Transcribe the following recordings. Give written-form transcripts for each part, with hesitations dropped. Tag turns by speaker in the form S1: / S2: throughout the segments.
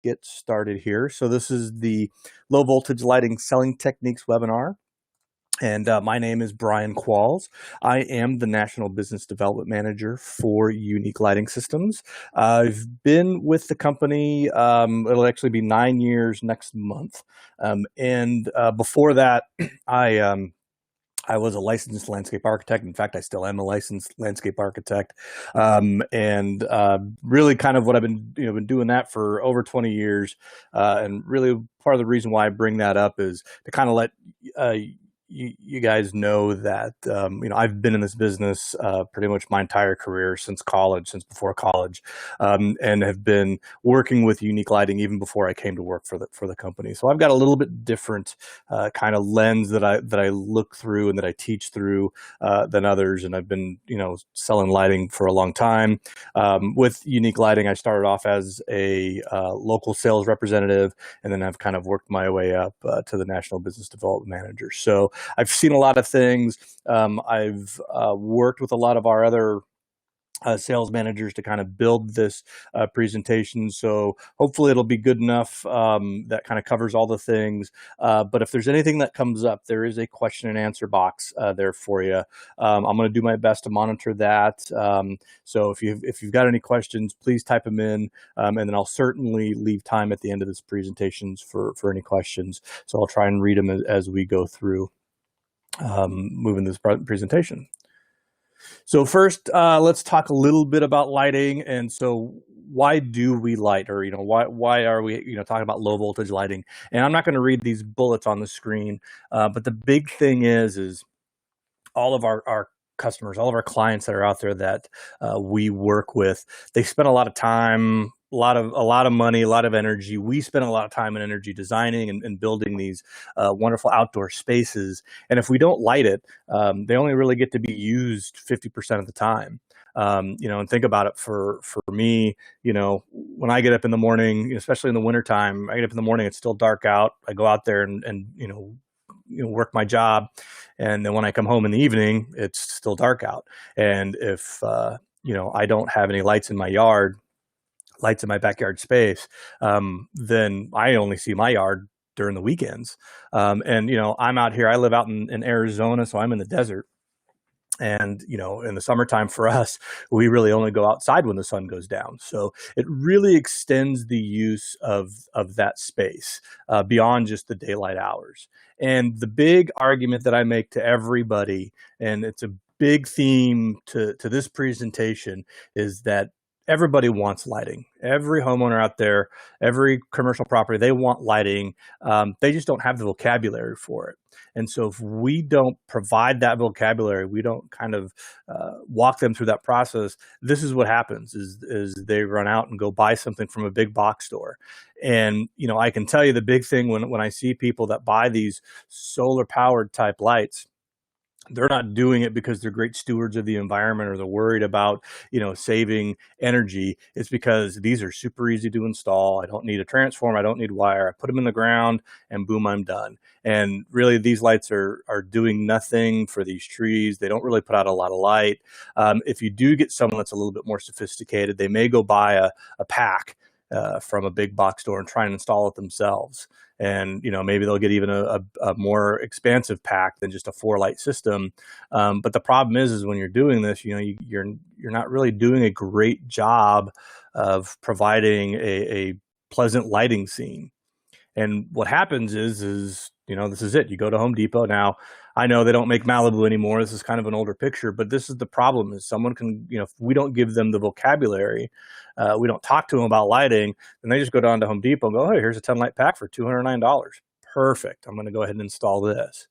S1: get started here. So this is the low voltage lighting selling techniques webinar. And my name is Brian Qualls. I am the National Business Development Manager for Unique Lighting Systems. I've been with the company, it'll actually be 9 years next month. And before that, I was a licensed landscape architect. In fact, I still am a licensed landscape architect, and really kind of what I've been doing that for over 20 years. And really, part of the reason why I bring that up is to kind of let you guys know that I've been in this business pretty much my entire career since college, since before college, and have been working with Unique Lighting even before I came to work for the company. So I've got a little bit different kind of lens that I look through and that I teach through than others. And I've been selling lighting for a long time. With Unique Lighting, I started off as a local sales representative, and then I've kind of worked my way up to the National Business Development Manager. So I've seen a lot of things. I've worked with a lot of our other sales managers to kind of build this presentation. So hopefully it'll be good enough that kind of covers all the things. But if there's anything that comes up, there is a question and answer box there for you. I'm going to do my best to monitor that. So if you've got any questions, please type them in, and then I'll certainly leave time at the end of this presentation for any questions. So I'll try and read them as we go through moving this presentation. So first, let's talk a little bit about lighting. And so why do we light, or why are we talking about low voltage lighting? And I'm not going to read these bullets on the screen, but the big thing is all of our customers, all of our clients that are out there that we work with, they spend a lot of time, a lot of money, a lot of energy. We spend a lot of time and energy designing and building these wonderful outdoor spaces. And if we don't light it, they only really get to be used 50% of the time. And think about it for me, when I get up in the morning, especially in the wintertime, I get up in the morning, it's still dark out. I go out there and work my job. And then when I come home in the evening, it's still dark out. And if, I don't have any lights in my yard, lights in my backyard space, then I only see my yard during the weekends. And I'm out here, I live out in Arizona, so I'm in the desert. And, in the summertime for us, we really only go outside when the sun goes down. So it really extends the use of that space beyond just the daylight hours. And the big argument that I make to everybody, and it's a big theme to this presentation, is that everybody wants lighting. Every homeowner out there, every commercial property, they want lighting. They just don't have the vocabulary for it. And so if we don't provide that vocabulary, we don't kind of walk them through that process, this is what happens is they run out and go buy something from a big box store. And, I can tell you the big thing when I see people that buy these solar powered type lights, they're not doing it because they're great stewards of the environment or they're worried about, saving energy. It's because these are super easy to install. I don't need a transformer. I don't need wire. I put them in the ground and boom, I'm done. And really these lights are doing nothing for these trees. They don't really put out a lot of light. If you do get someone that's a little bit more sophisticated, they may go buy a pack from a big box store and try and install it themselves. And, maybe they'll get even a more expansive pack than just a 4-light system. But the problem is when you're doing this, you're not really doing a great job of providing a pleasant lighting scene. And what happens is this is it. You go to Home Depot. Now, I know they don't make Malibu anymore. This is kind of an older picture, but this is the problem is someone can, if we don't give them the vocabulary, we don't talk to them about lighting, then they just go down to Home Depot and go, hey, here's a 10-light pack for $209. Perfect. I'm going to go ahead and install this.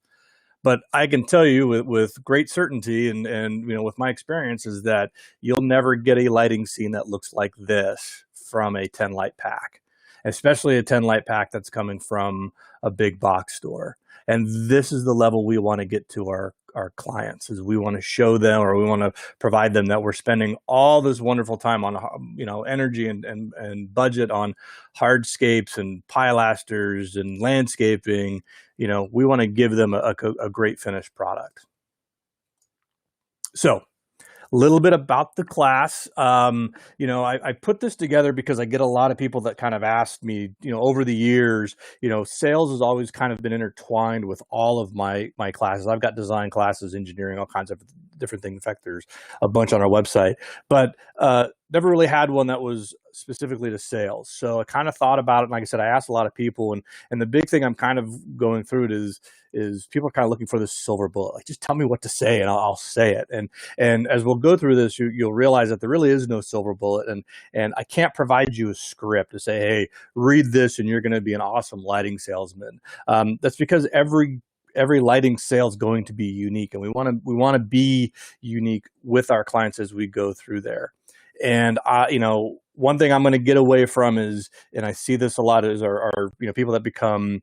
S1: But I can tell you with great certainty and with my experience is that you'll never get a lighting scene that looks like this from a 10-light pack, especially a 10-light pack that's coming from a big box store. And this is the level we want to get to our clients, is we want to show them, or we want to provide them, that we're spending all this wonderful time on, energy and budget on hardscapes and pilasters and landscaping. We want to give them a great finished product. So A little bit about the class. I put this together because I get a lot of people that kind of ask me, over the years, sales has always kind of been intertwined with all of my classes. I've got design classes, engineering, all kinds of different things. In fact, there's a bunch on our website, but never really had one that was specifically to sales. So I kind of thought about it. And like I said, I asked a lot of people, and the big thing I'm kind of going through it is people are kind of looking for this silver bullet. Like, just tell me what to say and I'll say it. And as we'll go through this, you'll realize that there really is no silver bullet. And I can't provide you a script to say, hey, read this and you're going to be an awesome lighting salesman. That's because every lighting sale is going to be unique, and we want to be unique with our clients as we go through there. And one thing I'm going to get away from is, and I see this a lot, is are people that become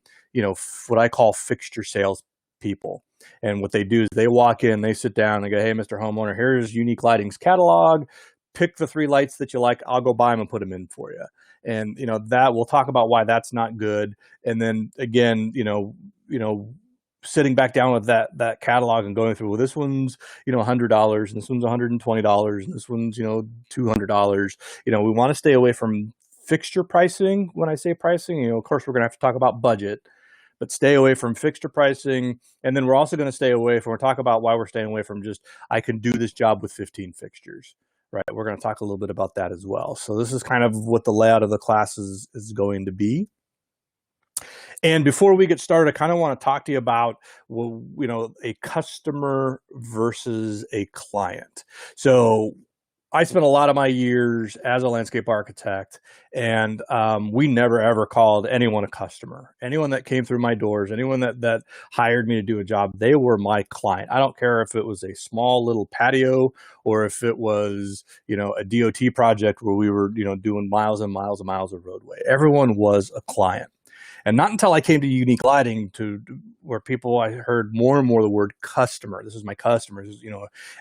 S1: what I call fixture sales people. And what they do is they walk in, they sit down, and go, hey, Mr. Homeowner, here's Unique Lighting's catalog. Pick the 3 lights that you like. I'll go buy them and put them in for you. And that we'll talk about why that's not good. And then again, sitting back down with that catalog and going through, well, this one's $100, and this one's $120, and this one's $200. We want to stay away from fixture pricing. When I say pricing, of course we're going to have to talk about budget, but stay away from fixture pricing. And then we're also going to stay away from, we'll talk about why we're staying away from just, I can do this job with 15 fixtures, right? We're going to talk a little bit about that as well. So this is kind of what the layout of the class is going to be. And before we get started, I kind of want to talk to you about, a customer versus a client. So I spent a lot of my years as a landscape architect, and we never, ever called anyone a customer. Anyone that came through my doors, anyone that hired me to do a job, they were my client. I don't care if it was a small little patio or if it was, a DOT project where we were, doing miles and miles and miles of roadway. Everyone was a client. And not until I came to Unique Lighting, where I heard more and more the word customer. This is my customers,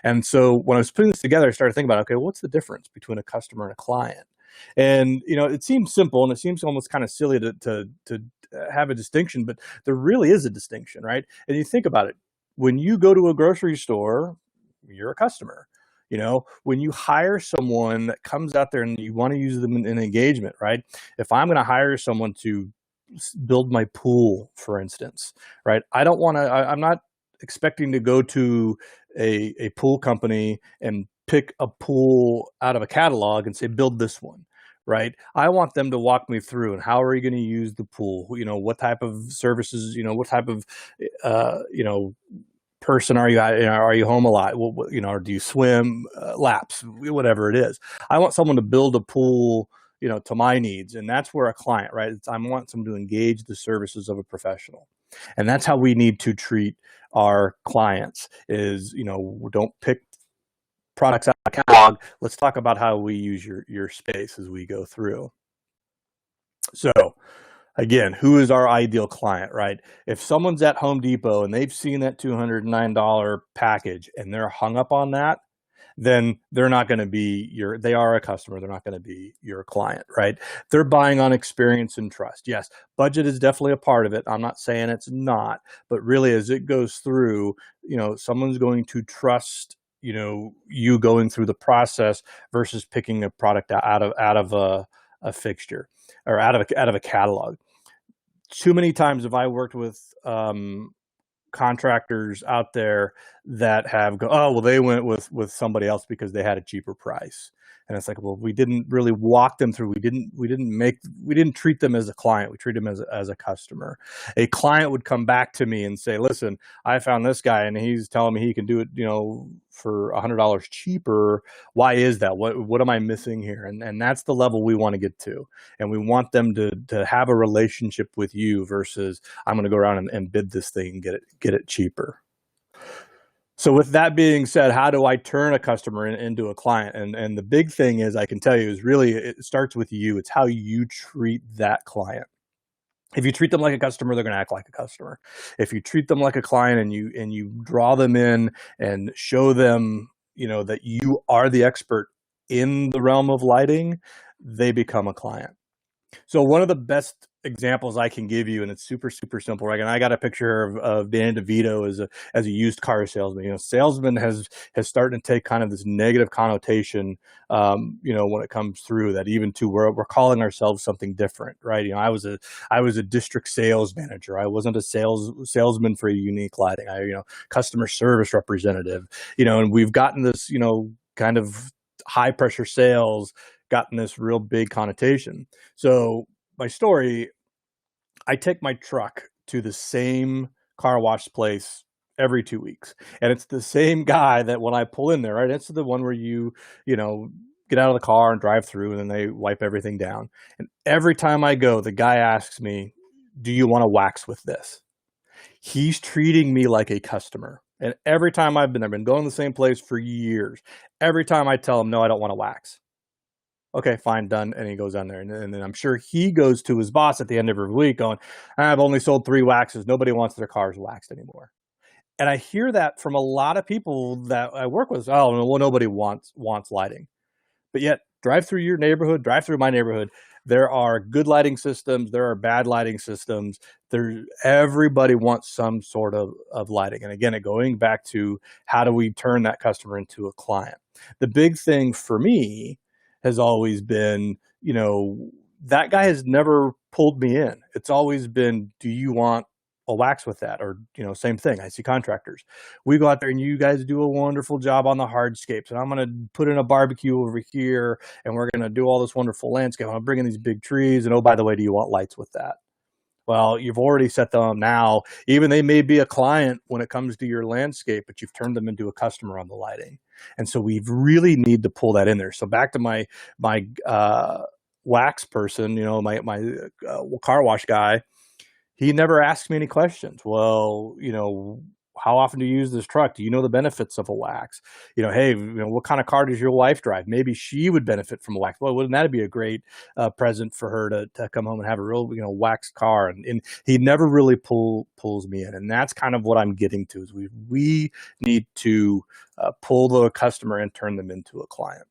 S1: And so when I was putting this together, I started thinking about, okay, what's the difference between a customer and a client? And, it seems simple, and it seems almost kind of silly to have a distinction, but there really is a distinction, right? And you think about it. When you go to a grocery store, you're a customer. When you hire someone that comes out there and you want to use them in engagement, right? If I'm going to hire someone to build my pool, for instance, right? I'm not expecting to go to a pool company and pick a pool out of a catalog and say, build this one, right? I want them to walk me through, and how are you going to use the pool? What type of services, what type of, person are you? Are you home a lot? Or do you swim, laps, whatever it is? I want someone to build a pool, to my needs. And that's where a client, right? I want someone to engage the services of a professional. And that's how we need to treat our clients is, don't pick products out of the catalog. Let's talk about how we use your space as we go through. So again, who is our ideal client, right? If someone's at Home Depot and they've seen that $209 package and they're hung up on that, then they're not going to be they are a customer. They're not going to be your client, right? They're buying on experience and trust. Yes, budget is definitely a part of it. I'm not saying it's not, but really as it goes through, someone's going to trust, you going through the process versus picking a product out of a fixture or out of a catalog. Too many times have I worked with, contractors out there that have they went with somebody else because they had a cheaper price. And it's like, well, we didn't really walk them through. We didn't treat them as a client. We treat them as a customer. A client would come back to me and say, listen, I found this guy and he's telling me he can do it, for $100 cheaper. Why is that? What am I missing here? And that's the level we want to get to. And we want them to have a relationship with you versus I'm going to go around and bid this thing and get it cheaper. So with that being said, how do I turn a customer into a client? And the big thing is, I can tell you, is really, it starts with you. It's how you treat that client. If you treat them like a customer, they're going to act like a customer. If you treat them like a client and you draw them in and show them, that you are the expert in the realm of lighting, they become a client. So one of the best examples I can give you, and it's super, super simple, right? And I got a picture of Dan DeVito as a used car salesman. Salesman has started to take kind of this negative connotation, when it comes through that, even to where we're calling ourselves something different, right? I was a district sales manager. I wasn't a salesman for a unique lighting. Customer service representative, and we've gotten this, kind of high pressure sales, gotten this real big connotation. So my story, I take my truck to the same car wash place every 2 weeks. And it's the same guy that when I pull in there, right? It's the one where you know, get out of the car and drive through, and then they wipe everything down. And every time I go, the guy asks me, "Do you want to wax with this?" He's treating me like a customer. And every time I've been going to the same place for years. Every time I tell him, "No, I don't want to wax." Okay, fine, done. And he goes on there. And then I'm sure he goes to his boss at the end of every week going, "I've only sold 3 waxes. Nobody wants their cars waxed anymore." And I hear that from a lot of people that I work with. Oh, well, nobody wants lighting. But yet, drive through your neighborhood, drive through my neighborhood. There are good lighting systems. There are bad lighting systems. Everybody wants some sort of lighting. And again, going back to how do we turn that customer into a client? The big thing for me has always been, that guy has never pulled me in. It's always been, do you want a wax with that? Or, same thing. I see contractors. We go out there and you guys do a wonderful job on the hardscapes. And I'm going to put in a barbecue over here and we're going to do all this wonderful landscape. I'm bringing these big trees. And oh, by the way, do you want lights with that? Well, you've already set them up now. Even they may be a client when it comes to your landscape, but you've turned them into a customer on the lighting. And so we really need to pull that in there. So back to my wax person, my car wash guy, he never asked me any questions. Well, how often do you use this truck? Do you know the benefits of a wax? Hey, what kind of car does your wife drive? Maybe she would benefit from a wax. Well, wouldn't that be a great present for her to come home and have a real, waxed car? And he never really pulls me in. And that's kind of what I'm getting to is we need to pull the customer and turn them into a client.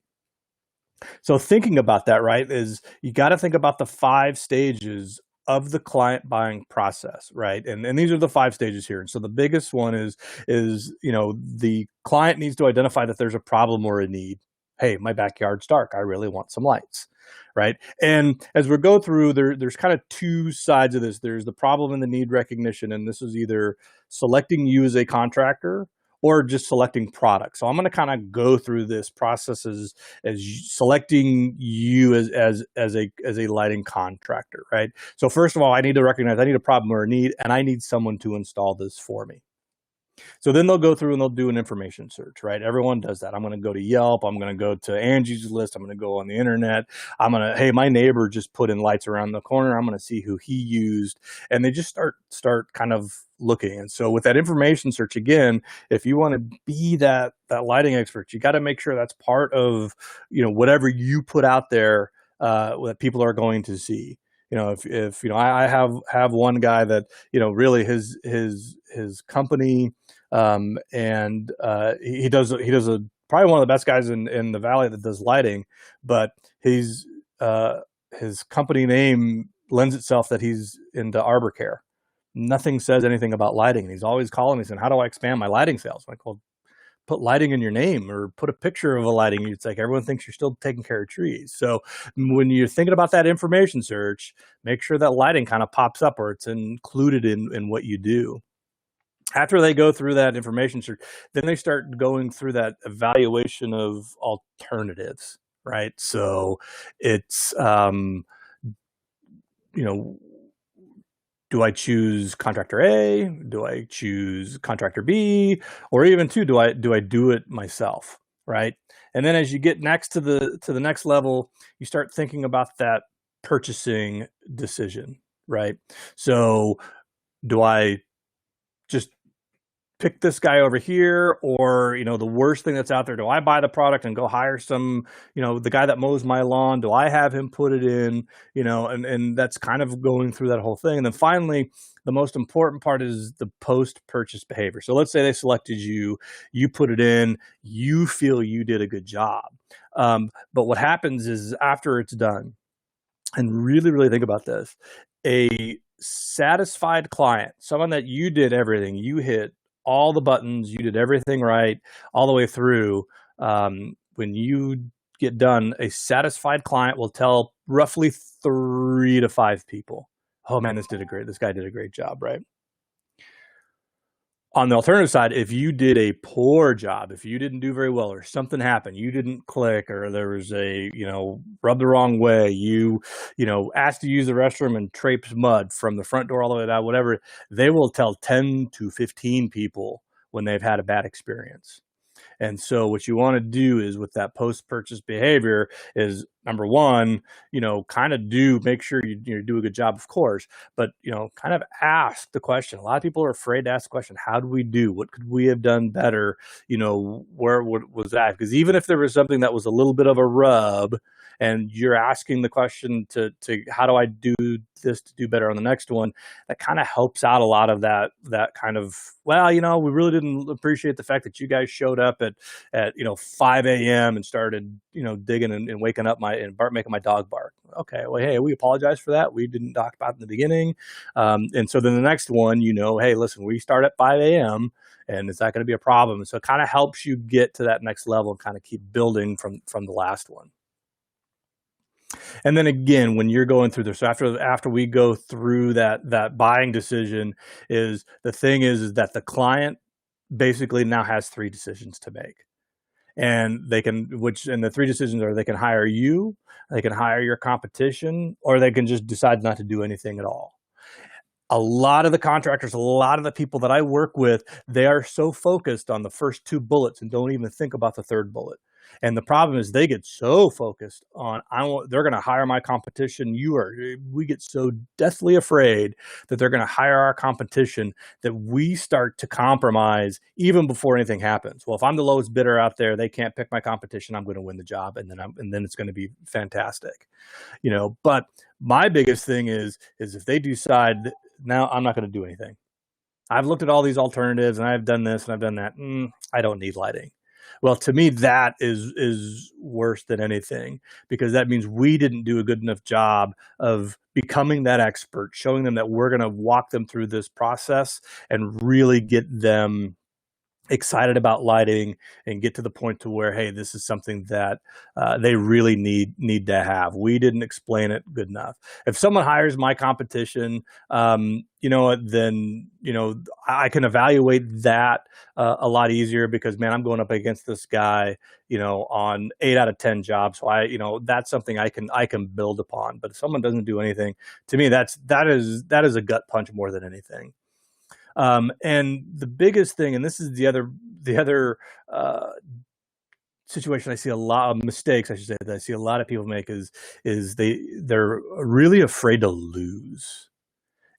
S1: So thinking about that, right, is you got to think about the 5 stages of the client buying process, right? And these are the 5 stages here. And so the biggest one is the client needs to identify that there's a problem or a need. Hey, my backyard's dark. I really want some lights, right? And as we go through, there's kind of 2 sides of this. There's the problem and the need recognition, and this is either selecting you as a contractor or just selecting products. So I'm going to kind of go through this process as selecting you as a lighting contractor, right? So first of all, I need to recognize I need a problem or a need, and I need someone to install this for me. So then they'll go through and they'll do an information search, right? Everyone does that. I'm going to go to Yelp. I'm going to go to Angie's List. I'm going to go on the internet. Hey, my neighbor just put in lights around the corner. I'm going to see who he used. And they just start kind of looking. And so with that information search, again, if you want to be that lighting expert, you got to make sure that's part of, whatever you put out there that people are going to see. If I have one guy that, really his company, and he does probably one of the best guys in the Valley that does lighting, but his company name lends itself that he's into arbor care. Nothing says anything about lighting. And he's always calling me saying, "How do I expand my lighting sales?" I'm like, well, put lighting in your name or put a picture of a lighting. It's like everyone thinks you're still taking care of trees. So when you're thinking about that information search, make sure that lighting kind of pops up or it's included in what you do. After they go through that information search, then they start going through that evaluation of alternatives, right? So it's, do I choose contractor A? Do I choose contractor B? Or even 2, do I do it myself, right? And then as you get next to the next level, you start thinking about that purchasing decision, right? So do I just pick this guy over here, or the worst thing that's out there, do I buy the product and go hire some, the guy that mows my lawn, do I have him put it in, and that's kind of going through that whole thing. And then finally, the most important part is the post-purchase behavior. So let's say they selected you put it in, you feel you did a good job, but what happens is after it's done, and really, really think about this, A satisfied client, someone that you did everything, you hit all the buttons, you did everything right all the way through. When you get done, a satisfied client will tell roughly 3 to 5 people, "Oh man, this guy did a great job," right? On the alternative side, if you did a poor job, if you didn't do very well, or something happened, you didn't click, or there was rubbed the wrong way, asked to use the restroom and traipsed mud from the front door all the way down, whatever, they will tell 10 to 15 people when they've had a bad experience. And so what you want to do is, with that post-purchase behavior, is number one, make sure you do a good job, of course, but, kind of ask the question. A lot of people are afraid to ask the question, how do we do? What could we have done better? Where was that? Because even if there was something that was a little bit of a rub, and you're asking the question to how do I do this to do better on the next one, that kind of helps out a lot of that kind of, we really didn't appreciate the fact that you guys showed up at 5 a.m. and started digging and waking up making my dog bark. Okay, well, hey, we apologize for that. We didn't talk about it in the beginning. And so then the next one, hey, listen, we start at 5 a.m. and is that going to be a problem? So it kind of helps you get to that next level and kind of keep building from the last one. And then again, when you're going through this, so after we go through that buying decision, is that the client basically now has 3 decisions to make. And the 3 decisions are: they can hire you, they can hire your competition, or they can just decide not to do anything at all. A lot of the contractors, a lot of the people that I work with, they are so focused on the first 2 bullets and don't even think about the 3rd bullet. And the problem is, they get so focused on, they're going to hire my competition. We get so deathly afraid that they're going to hire our competition that we start to compromise even before anything happens. Well, if I'm the lowest bidder out there, they can't pick my competition, I'm going to win the job. And then it's going to be fantastic. But my biggest thing is if they decide, now I'm not going to do anything. I've looked at all these alternatives and I've done this and I've done that. I don't need lighting. Well, to me, that is worse than anything, because that means we didn't do a good enough job of becoming that expert, showing them that we're going to walk them through this process and really get them excited about lighting and get to the point to where, hey, this is something that they really need to have. We didn't explain it good enough. If someone hires my competition, then I can evaluate that a lot easier, because, man, I'm going up against this guy on 8 out of 10 jobs. So that's something I can build upon. But if someone doesn't do anything, to me, that is a gut punch more than anything. And the biggest thing, and this is the other situation I see a lot of mistakes, I should say, that I see a lot of people make, is they're really afraid to lose.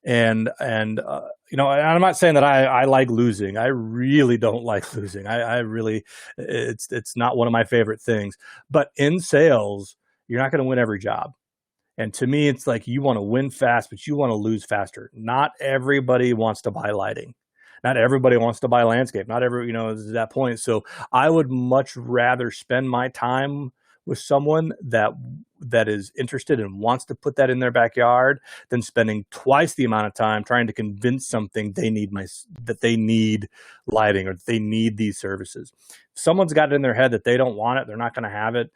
S1: And I'm not saying that I like losing. I really don't like losing. I really, it's not one of my favorite things. But in sales, you're not going to win every job. And to me, it's like, you want to win fast, but you want to lose faster. Not everybody wants to buy lighting. Not everybody wants to buy landscape. Not every, is that point. So I would much rather spend my time with someone that is interested and wants to put that in their backyard, than spending twice the amount of time trying to convince something that they need lighting, or that they need these services. If someone's got it in their head that they don't want it, they're not going to have it.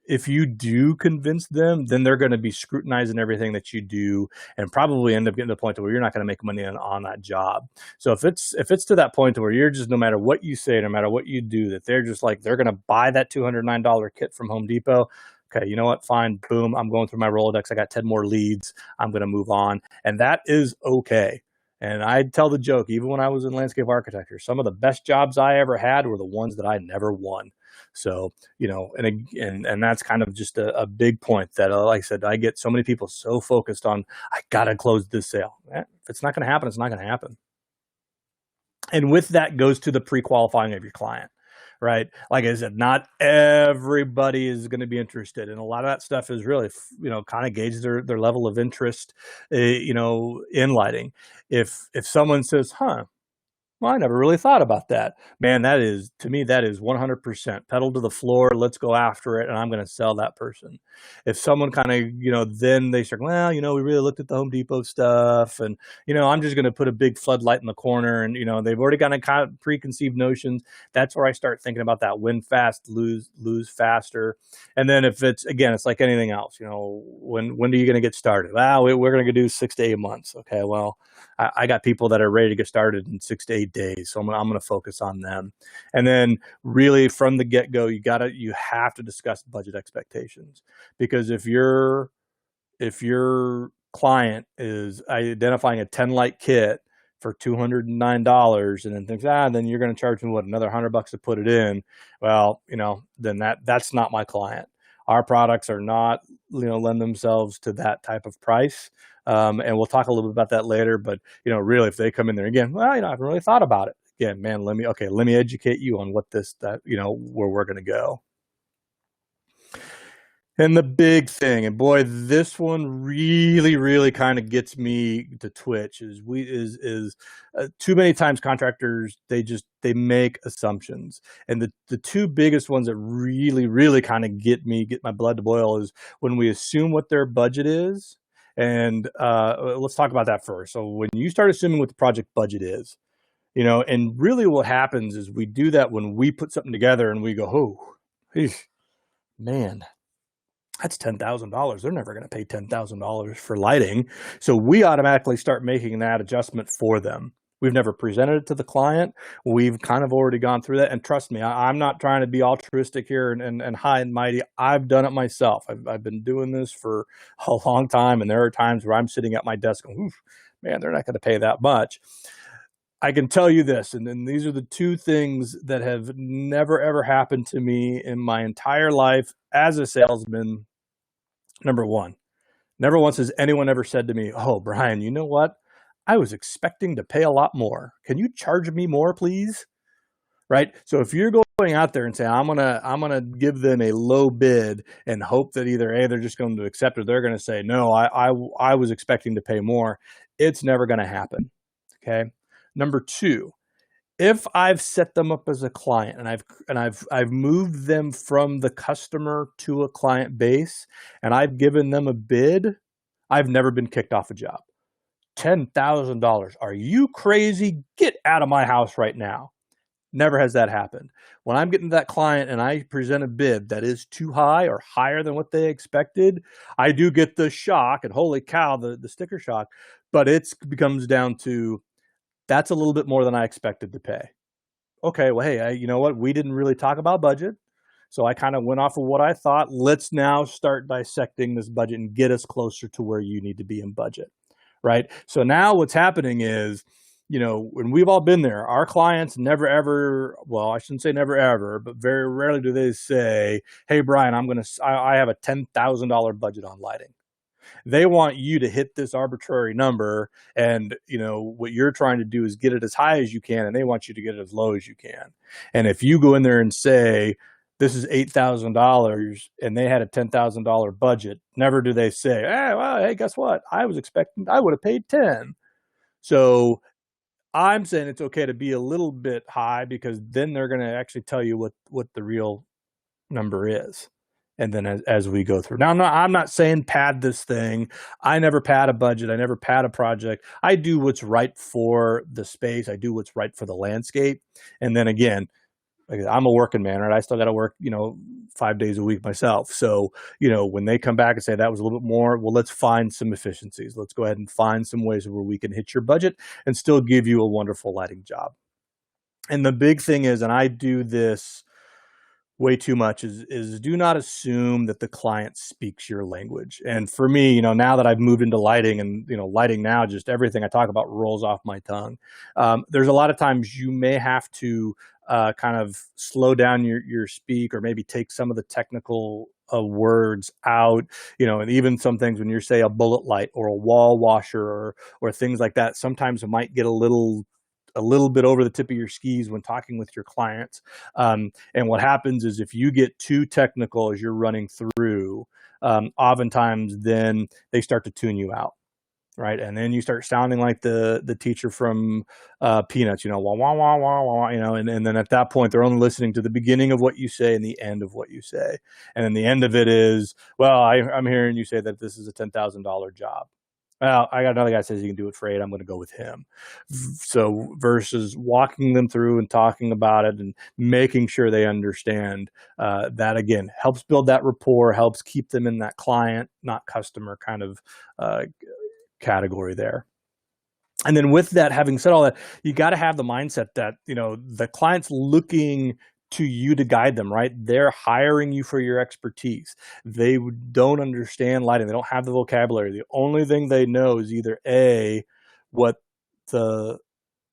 S1: If you do convince them, then they're going to be scrutinizing everything that you do, and probably end up getting to the point where you're not going to make money on that job. So if it's to that point where you're just, no matter what you say, no matter what you do, that they're just like, they're going to buy that $209 kit from Home Depot. Okay, you know what? Fine. Boom. I'm going through my Rolodex. I got 10 more leads. I'm going to move on. And that is okay. And I tell the joke, even when I was in landscape architecture, some of the best jobs I ever had were the ones that I never won. So, and that's kind of just a big point that, like I said, I get so many people so focused on, I got to close this sale. If it's not going to happen, it's not going to happen. And with that goes to the pre-qualifying of your client, right? Like I said, not everybody is going to be interested. And a lot of that stuff is really, kind of gauge their level of interest, in lighting. If someone says, Well, I never really thought about that. Man, that is, to me, that is 100% pedal to the floor. Let's go after it. And I'm going to sell that person. If someone kind of, then they start, well, we really looked at the Home Depot stuff. And, I'm just going to put a big floodlight in the corner. And, they've already got a kind of preconceived notions. That's where I start thinking about that win fast, lose faster. And then if it's, again, it's like anything else, when are you going to get started? Well, we're going to do 6 to 8 months. Okay, well, I got people that are ready to get started in 6 to 8 days. So I'm going to focus on them. And then really from the get-go, you have to discuss budget expectations, because if your client is identifying a 10 light kit for $209 and then thinks, then you're going to charge me another $100 to put it in. Well, then that's not my client. Our products are not, lend themselves to that type of price. And we'll talk a little bit about that later, but really if they come in there again, well, I haven't really thought about it. Again, man, let me educate you on what where we're going to go. And the big thing, and boy, this one really, really kind of gets me to twitch, is too many times contractors, they make assumptions. And the two biggest ones that really, really kind of get my blood to boil is when we assume what their budget is. And let's talk about that first. So when you start assuming what the project budget is, and really what happens is we do that when we put something together and we go, oh, man, that's $10,000. They're never going to pay $10,000 for lighting. So we automatically start making that adjustment for them. We've never presented it to the client. We've kind of already gone through that. And trust me, I'm not trying to be altruistic here and high and mighty. I've done it myself. I've been doing this for a long time. And there are times where I'm sitting at my desk going, man, they're not going to pay that much. I can tell you this, and then these are the two things that have never, ever happened to me in my entire life as a salesman. Number one, never once has anyone ever said to me, oh, Brian, you know what? I was expecting to pay a lot more. Can you charge me more, please? Right? So if you're going out there and say, I'm gonna give them a low bid and hope that either A, they're just going to accept, or they're going to say, no, I was expecting to pay more, it's never going to happen. Okay. Number two, if I've set them up as a client and I've moved them from the customer to a client base and I've given them a bid, I've never been kicked off a job. $10,000. Are you crazy? Get out of my house right now. Never has that happened. When I'm getting to that client and I present a bid that is too high or higher than what they expected, I do get the shock, and holy cow, the sticker shock, but it becomes down to, that's a little bit more than I expected to pay. Okay, well, hey, you know what? We didn't really talk about budget. So I kind of went off of what I thought. Let's now start dissecting this budget and get us closer to where you need to be in budget, right? So now what's happening is, when we've all been there, our clients never ever, well, I shouldn't say never ever, but very rarely do they say, hey, Brian, I have a $10,000 budget on lighting. They want you to hit this arbitrary number, and what you're trying to do is get it as high as you can, and they want you to get it as low as you can. And if you go in there and say, this is $8,000 and they had a $10,000 budget, never do they say, hey, guess what? I was expecting I would have paid 10. So I'm saying it's okay to be a little bit high, because then they're going to actually tell you what the real number is. And then as we go through. Now, I'm not saying pad this thing. I never pad a budget. I never pad a project. I do what's right for the space. I do what's right for the landscape. And then again, I'm a working man, right? I still got to work, 5 days a week myself. So, when they come back and say that was a little bit more, well, let's find some efficiencies. Let's go ahead and find some ways where we can hit your budget and still give you a wonderful lighting job. And the big thing is, and I do this way too much, is do not assume that the client speaks your language. And for me, now that I've moved into lighting, and lighting now, just everything I talk about rolls off my tongue. There's a lot of times you may have to kind of slow down your speak, or maybe take some of the technical words out, and even some things when you say a bullet light or a wall washer or things like that, sometimes it might get a little bit over the tip of your skis when talking with your clients. And what happens is, if you get too technical as you're running through, oftentimes then they start to tune you out. right? And then you start sounding like the teacher from Peanuts, wah, wah, wah, wah, wah, and then at that point, they're only listening to the beginning of what you say and the end of what you say. And then the end of it is, well, I'm hearing you say that this is a $10,000 job. Well, I got another guy says he can do it for 8. I'm going to go with him. So versus walking them through and talking about it and making sure they understand, that again helps build that rapport, helps keep them in that client, not customer kind of category there. And then with that, having said all that, you got to have the mindset that, the client's looking to you to guide them, right? They're hiring you for your expertise. They don't understand lighting. They don't have the vocabulary. The only thing they know is either A, what the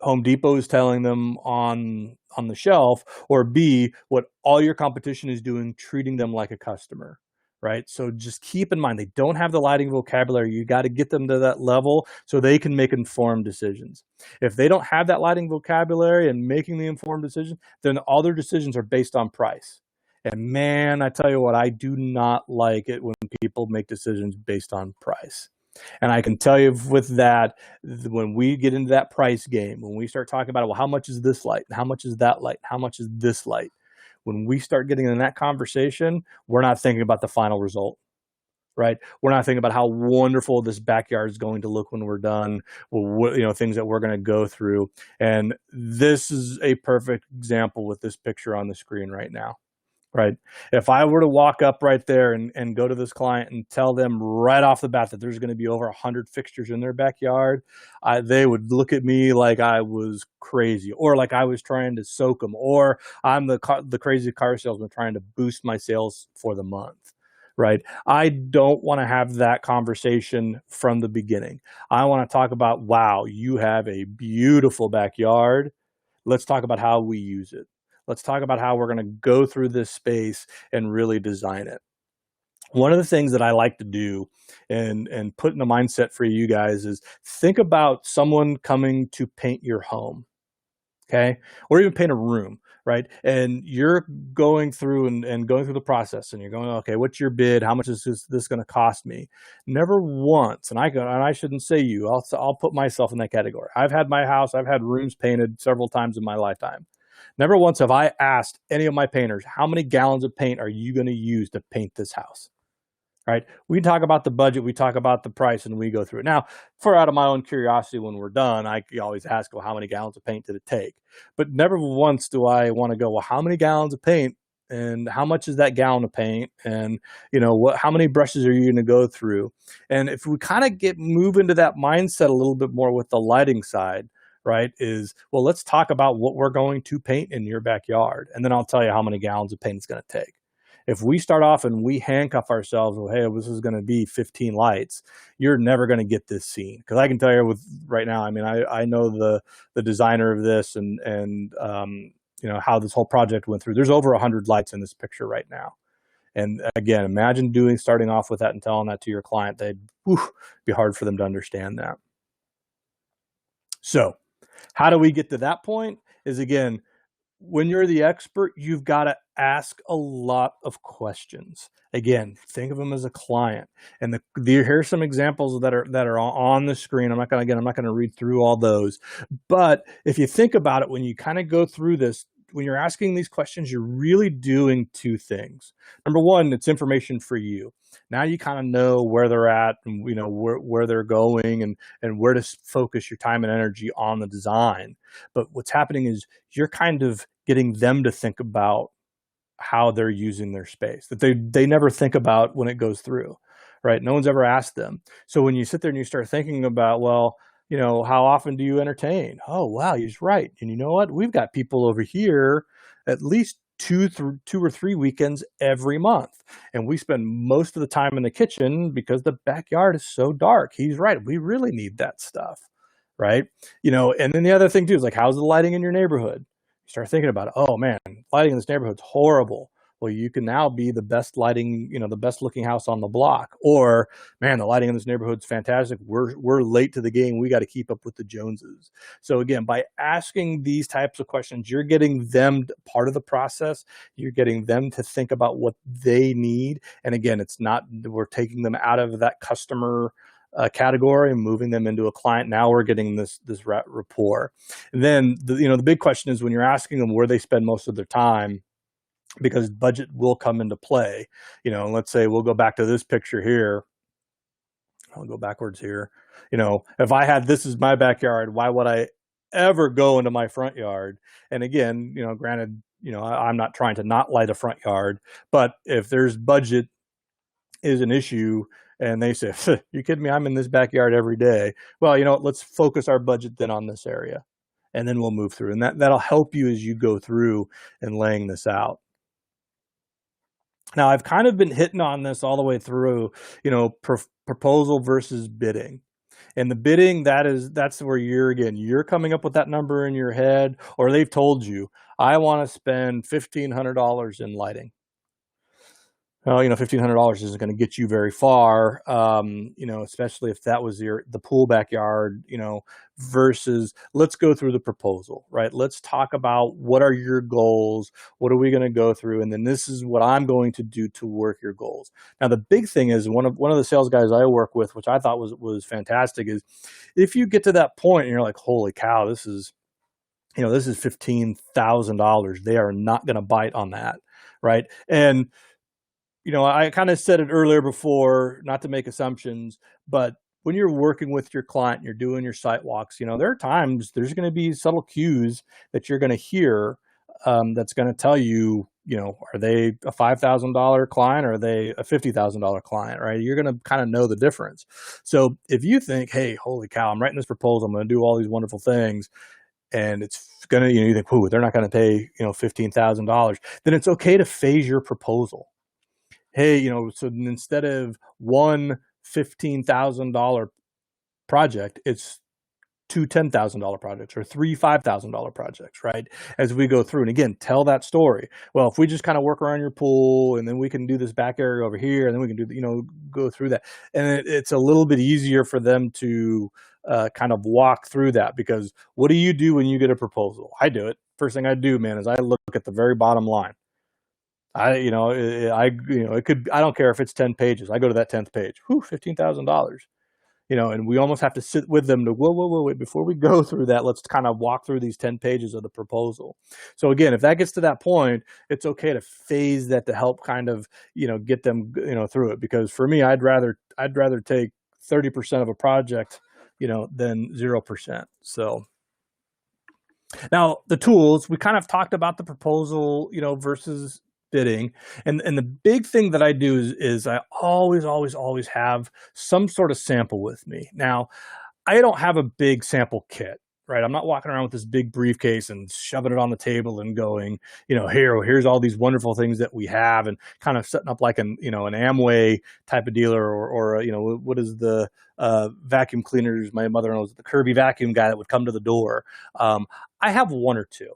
S1: Home Depot is telling them on the shelf, or B, what all your competition is doing, treating them like a customer, right? So just keep in mind, they don't have the lighting vocabulary. You got to get them to that level so they can make informed decisions. If they don't have that lighting vocabulary and making the informed decision, then all their decisions are based on price. And man, I tell you what, I do not like it when people make decisions based on price. And I can tell you with that, when we get into that price game, when we start talking about, well, how much is this light? And how much is that light? How much is this light? When we start getting in that conversation, we're not thinking about the final result, right? We're not thinking about how wonderful this backyard is going to look when we're done, or things that we're going to go through. And this is a perfect example with this picture on the screen right now. Right. If I were to walk up right there and go to this client and tell them right off the bat that there's going to be over 100 fixtures in their backyard, they would look at me like I was crazy, or like I was trying to soak them, or I'm the crazy car salesman trying to boost my sales for the month. Right. I don't want to have that conversation from the beginning. I want to talk about, wow, you have a beautiful backyard. Let's talk about how we use it. Let's talk about how we're going to go through this space and really design it. One of the things that I like to do and put in a mindset for you guys is think about someone coming to paint your home, okay? Or even paint a room, right? And you're going through and going through the process, and you're going, okay, what's your bid? How much is this going to cost me? Never once, and I shouldn't say you, I'll put myself in that category. I've had my house, I've had rooms painted several times in my lifetime. Never once have I asked any of my painters, how many gallons of paint are you going to use to paint this house? Right? We talk about the budget, we talk about the price, and we go through it. Now, out of my own curiosity, when we're done, I always ask, well, how many gallons of paint did it take? But never once do I want to go, well, how many gallons of paint, and how much is that gallon of paint, and how many brushes are you going to go through? And if we kind of move into that mindset a little bit more with the lighting side, right, is, well, let's talk about what we're going to paint in your backyard, and then I'll tell you how many gallons of paint it's going to take. If we start off and we handcuff ourselves, well, hey, this is going to be 15 lights, you're never going to get this scene. Because I can tell you right now, I mean, I know the designer of this and how this whole project went through. There's over 100 lights in this picture right now. And again, imagine starting off with that and telling that to your client. They'd be hard for them to understand that. So how do we get to that point? Is, again, when you're the expert, you've got to ask a lot of questions. Again, think of them as a client. And here's some examples that are on the screen. I'm not going to read through all those. But if you think about it, when you kind of go through this, when you're asking these questions, you're really doing two things. Number one, it's information for you. Now you kind of know where they're at, and where they're going, and where to focus your time and energy on the design. But what's happening is you're kind of getting them to think about how they're using their space that they never think about when it goes through, right? No one's ever asked them. So when you sit there and you start thinking about, well, how often do you entertain? Oh, wow, he's right. And you know what? We've got people over here at least two or three weekends every month. And we spend most of the time in the kitchen because the backyard is so dark. He's right. We really need that stuff, right? And then the other thing too is, like, how's the lighting in your neighborhood? You start thinking about it. Oh man, lighting in this neighborhood's horrible. Well, you can now be the best lighting, the best looking house on the block. Or, man, the lighting in this neighborhood's fantastic. We're late to the game. We got to keep up with the Joneses. So again, by asking these types of questions, you're getting them part of the process. You're getting them to think about what they need. And again, it's not, we're taking them out of that customer category and moving them into a client. Now we're getting this rapport. And then the big question is when you're asking them where they spend most of their time, because budget will come into play. Let's say we'll go back to this picture here. I'll go backwards here. If I had this is my backyard, why would I ever go into my front yard? And again, granted, I'm not trying to not light a front yard, but if there's budget is an issue and they say, you kidding me? I'm in this backyard every day. Well, let's focus our budget then on this area and then we'll move through. And that'll help you as you go through and laying this out. Now, I've kind of been hitting on this all the way through, proposal versus bidding. And the bidding, that's where you're coming up with that number in your head, or they've told you, I want to spend $1,500 in lighting. Well, $1,500 isn't going to get you very far, especially if that was the pool backyard, versus let's go through the proposal, right? Let's talk about what are your goals? What are we going to go through? And then this is what I'm going to do to work your goals. Now, the big thing is one of the sales guys I work with, which I thought was fantastic, is if you get to that point and you're like, holy cow, this is $15,000. They are not going to bite on that, right? And I kind of said it earlier before, not to make assumptions, but when you're working with your client, you're doing your site walks, there are times there's going to be subtle cues that you're going to hear that's going to tell you, are they a $5,000 client or are they a $50,000 client, right? You're going to kind of know the difference. So if you think, hey, holy cow, I'm writing this proposal, I'm going to do all these wonderful things, and it's going to, you think, they're not going to pay, $15,000, then it's okay to phase your proposal. Hey, so instead of one $15,000 project, it's two $10,000 projects or three $5,000 projects, right? As we go through, and again, tell that story. Well, if we just kind of work around your pool, and then we can do this back area over here, and then we can do, go through that, and it's a little bit easier for them to kind of walk through that. Because what do you do when you get a proposal? I do it. First thing I do, man, is I look at the very bottom line. It could, I don't care if it's 10 pages. I go to that 10th page. $15,000. And we almost have to sit with them to, wait, before we go through that, let's kind of walk through these 10 pages of the proposal. So again, if that gets to that point, it's okay to phase that to help kind of, get them, through it. Because for me, I'd rather take 30% of a project, than 0%. So now the tools, we kind of talked about the proposal, versus bidding. And the big thing that I do is I always have some sort of sample with me. Now, I don't have a big sample kit, right? I'm not walking around with this big briefcase and shoving it on the table and going, here's all these wonderful things that we have, and kind of setting up like an Amway type of dealer, or what is the vacuum cleaners? My mother-in-law was the Kirby vacuum guy that would come to the door. I have one or two.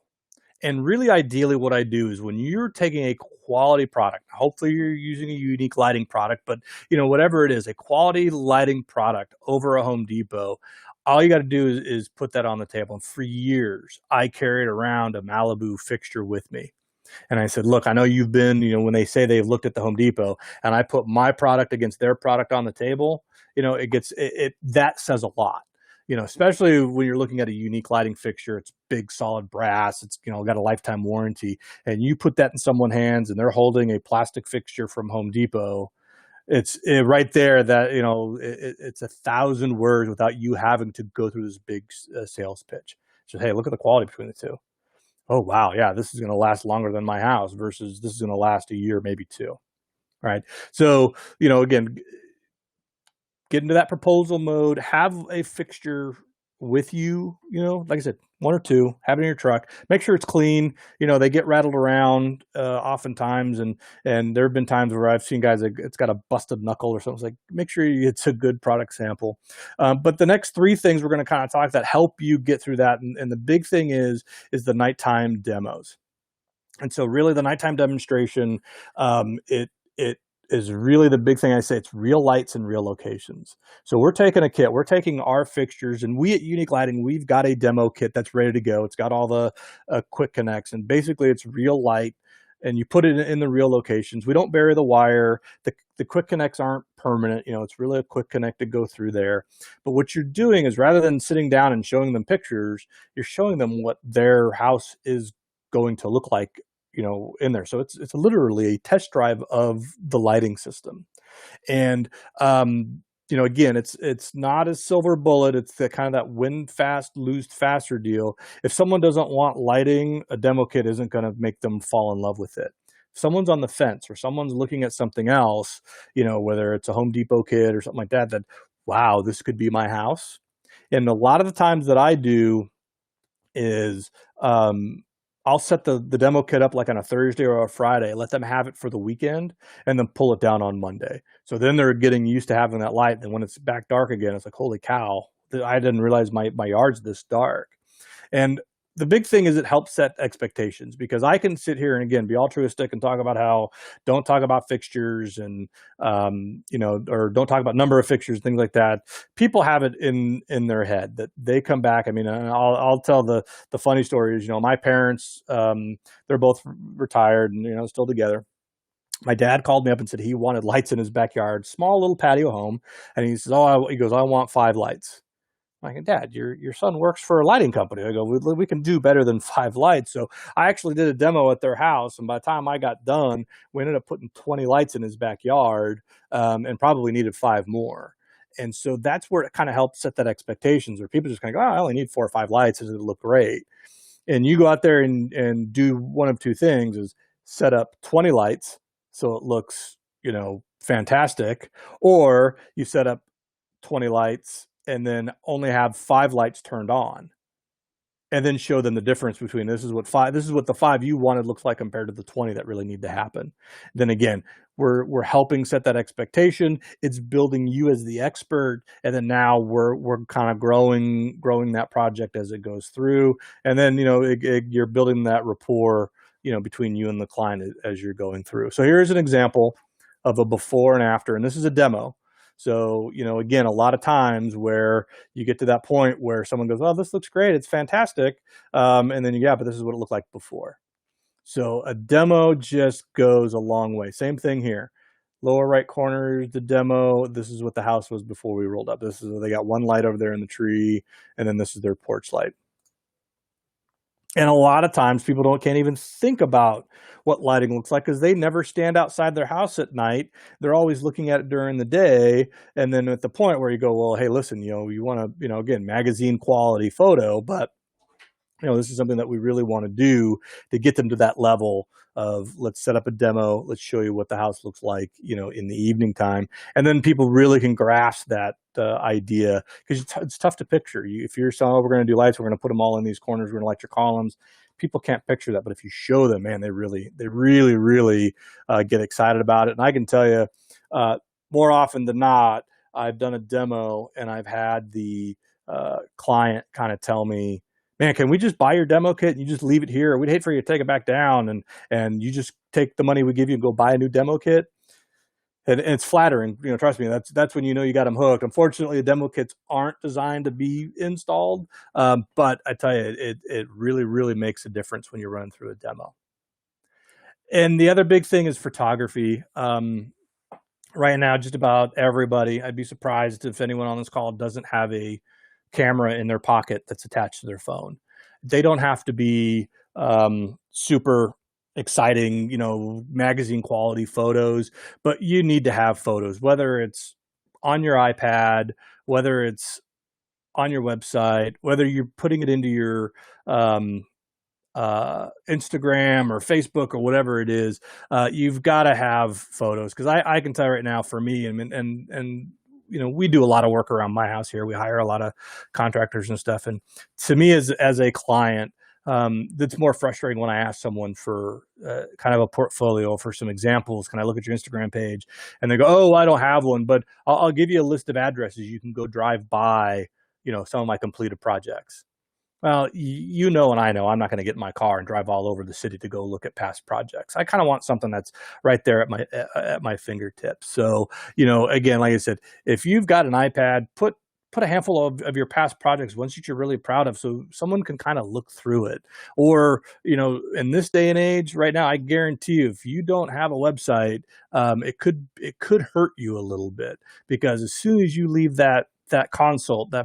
S1: And really, ideally, what I do is when you're taking a quality product, hopefully you're using a unique lighting product, but whatever it is, a quality lighting product over a Home Depot, all you got to do is put that on the table. And for years, I carried around a Malibu fixture with me. And I said, look, I know you've been, when they say they've looked at the Home Depot, and I put my product against their product on the table, that says a lot. Especially when you're looking at a unique lighting fixture, it's big, solid brass. It's, got a lifetime warranty, and you put that in someone's hands and they're holding a plastic fixture from Home Depot. It's right there that, it's 1,000 words without you having to go through this big sales pitch. So, hey, look at the quality between the two. Oh, wow. Yeah, this is going to last longer than my house versus this is going to last a year, maybe two. Right. So, again, get into that proposal mode, have a fixture with you, like I said, one or two, have it in your truck, make sure it's clean. They get rattled around oftentimes. And there have been times where I've seen guys, it's got a busted knuckle or something. It's like, make sure it's a good product sample. But the next three things we're going to kind of talk that help you get through that. And the big thing is the nighttime demos. And so really the nighttime demonstration, it is really the big thing. I say it's real lights and real locations. So we're taking a kit, we're taking our fixtures, and we at Unique Lighting, we've got a demo kit that's ready to go. It's got all the quick connects, and basically it's real light and you put it in the real locations. We don't bury the wire. The quick connects aren't permanent. It's really a quick connect to go through there. But what you're doing is, rather than sitting down and showing them pictures, you're showing them what their house is going to look like, in there. So it's literally a test drive of the lighting system. And again, it's not a silver bullet. It's the kind of that win fast, lose faster deal. If someone doesn't want lighting, a demo kit isn't going to make them fall in love with it. If someone's on the fence, or someone's looking at something else, whether it's a Home Depot kit or something like that, wow, this could be my house. And a lot of the times that I do is, I'll set the demo kit up like on a Thursday or a Friday, let them have it for the weekend, and then pull it down on Monday. So then they're getting used to having that light. And when it's back dark again, it's like, holy cow, I didn't realize my yard's this dark. And the big thing is, it helps set expectations, because I can sit here and, again, be altruistic and talk about how don't talk about fixtures and, or don't talk about number of fixtures, things like that. People have it in their head that they come back. I mean, I'll tell the funny stories. My parents, they're both retired and, still together. My dad called me up and said he wanted lights in his backyard, small little patio home. And he says, he goes, I want 5 lights. I'm like, Dad, your son works for a lighting company. I go, we can do better than 5 lights. So I actually did a demo at their house, and by the time I got done, we ended up putting 20 lights in his backyard, and probably needed 5 more. And so that's where it kind of helps set that expectations, where people just kind of go, I only need 4 or 5 lights, and it'll look great. And you go out there and do one of two things: is set up 20 lights so it looks, fantastic, or you set up 20 lights and then only have 5 lights turned on, and then show them the difference between this is what the 5 you wanted looks like compared to the 20 that really need to happen. Then again, we're helping set that expectation. It's building you as the expert, and then now we're kind of growing that project as it goes through, and then you're building that rapport between you and the client as you're going through. So here's an example of a before and after, and this is a demo. So, again, a lot of times where you get to that point where someone goes, oh, this looks great, it's fantastic. And then, but this is what it looked like before. So a demo just goes a long way. Same thing here. Lower right corner is the demo. This is what the house was before we rolled up. This is, they got one light over there in the tree, and then this is their porch light. And a lot of times people can't even think about what lighting looks like, because they never stand outside their house at night. They're always looking at it during the day. And then at the point where you go, well, hey, listen, you want to, again, magazine quality photo, but this is something that we really want to do to get them to that level of, let's set up a demo, let's show you what the house looks like, in the evening time. And then people really can grasp that idea, because it's tough to picture. If you're saying, oh, we're going to do lights, we're going to put them all in these corners, we're going to light your columns, people can't picture that. But if you show them, man, they really get excited about it. And I can tell you, more often than not, I've done a demo and I've had the client kind of tell me, man, can we just buy your demo kit and you just leave it here? We'd hate for you to take it back down, and you just take the money we give you and go buy a new demo kit. And it's flattering, trust me, that's when you got them hooked. Unfortunately, the demo kits aren't designed to be installed, but I tell you, it really makes a difference when you're running through a demo. And the other big thing is photography. Right now, just about everybody, I'd be surprised if anyone on this call doesn't have a camera in their pocket that's attached to their phone. They don't have to be super exciting, magazine quality photos, but you need to have photos, whether it's on your iPad, whether it's on your website, whether you're putting it into your Instagram or Facebook or whatever it is. You've got to have photos, because I can tell you right now, for me, and we do a lot of work around my house here. We hire a lot of contractors and stuff. And to me, as a client, that's more frustrating when I ask someone for kind of a portfolio, for some examples. Can I look at your Instagram page? And they go, oh, I don't have one, but I'll give you a list of addresses. You can go drive by, some of my completed projects. Well, and I know I'm not going to get in my car and drive all over the city to go look at past projects. I kind of want something that's right there at my fingertips. So, again, like I said, if you've got an iPad, put put a handful of your past projects, ones that you're really proud of, so someone can kind of look through it. Or, in this day and age right now, I guarantee you, if you don't have a website, it could hurt you a little bit, because as soon as you leave that